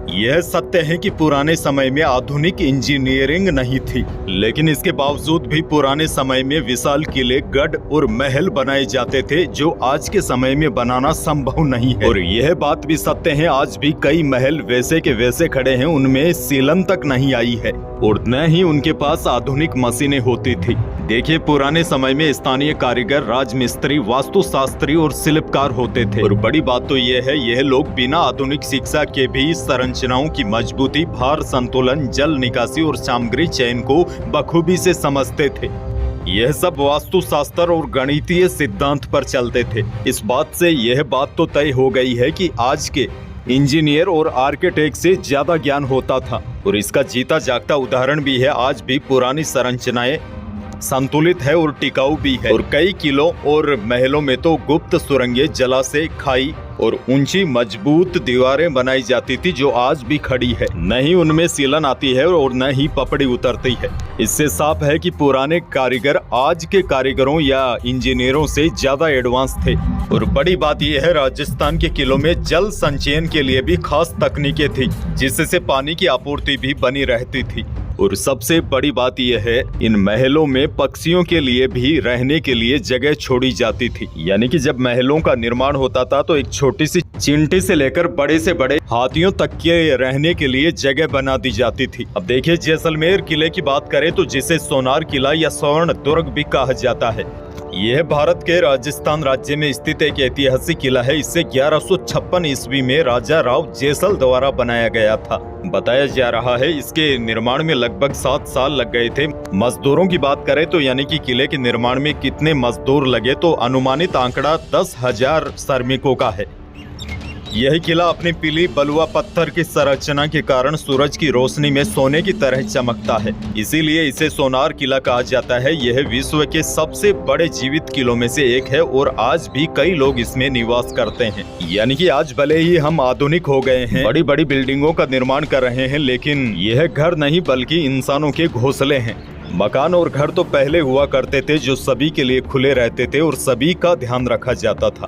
यह सत्य है कि पुराने समय में आधुनिक इंजीनियरिंग नहीं थी, लेकिन इसके बावजूद भी पुराने समय में विशाल किले, गढ़ और महल बनाए जाते थे जो आज के समय में बनाना संभव नहीं है। और यह बात भी सत्य है, आज भी कई महल वैसे के वैसे खड़े हैं, उनमें सीलन तक नहीं आई है और न ही उनके पास आधुनिक मशीनें होती थी। देखिए, पुराने समय में स्थानीय कारीगर, राजमिस्त्री, वास्तुशास्त्री और शिल्पकार होते थे। और बड़ी बात तो यह है, यह लोग बिना आधुनिक शिक्षा के भी संरचनाओं की मजबूती, भार संतुलन, जल निकासी और सामग्री चयन को बखूबी से समझते थे। यह सब वास्तुशास्त्र और गणितीय सिद्धांत पर चलते थे। इस बात से यह बात तो तय हो गई है कि आज के इंजीनियर और आर्किटेक्ट से ज्यादा ज्ञान होता था। और इसका जीता जागता उदाहरण भी है, आज भी पुरानी संरचनाएं संतुलित है और टिकाऊ भी है। और कई किलों और महलों में तो गुप्त सुरंगें, जलाशय, खाई और ऊंची मजबूत दीवारें बनाई जाती थी जो आज भी खड़ी है। न ही उनमें सीलन आती है और न ही पपड़ी उतरती है। इससे साफ है कि पुराने कारीगर आज के कारीगरों या इंजीनियरों से ज्यादा एडवांस थे। और बड़ी बात यह है, राजस्थान के किलों में जल संचयन के लिए भी खास तकनीकें थी, जिससे पानी की आपूर्ति भी बनी रहती थी। और सबसे बड़ी बात यह है, इन महलों में पक्षियों के लिए भी रहने के लिए जगह छोड़ी जाती थी। यानी कि जब महलों का निर्माण होता था तो एक छोटी सी चींटी से लेकर बड़े से बड़े हाथियों तक के रहने के लिए जगह बना दी जाती थी। अब देखिए, जैसलमेर किले की बात करें तो जिसे सोनार किला या स्वर्ण दुर्ग भी कहा जाता है, यह भारत के राजस्थान राज्य में स्थित एक ऐतिहासिक किला है। इसे 1156 ईस्वी में राजा राव जेसल द्वारा बनाया गया था। बताया जा रहा है इसके निर्माण में लगभग 7 साल लग गए थे। मजदूरों की बात करें तो यानी कि किले के निर्माण में कितने मजदूर लगे, तो अनुमानित आंकड़ा 10,000 श्रमिकों का है। यह किला अपनी पीली बलुआ पत्थर की संरचना के कारण सूरज की रोशनी में सोने की तरह चमकता है, इसीलिए इसे सोनार किला कहा जाता है। यह विश्व के सबसे बड़े जीवित किलों में से एक है और आज भी कई लोग इसमें निवास करते हैं। यानी कि आज भले ही हम आधुनिक हो गए हैं, बड़ी बड़ी बिल्डिंगों का निर्माण कर रहे हैं, लेकिन यह घर नहीं बल्कि इंसानों के घोंसले हैं। मकान और घर तो पहले हुआ करते थे जो सभी के लिए खुले रहते थे और सभी का ध्यान रखा जाता था।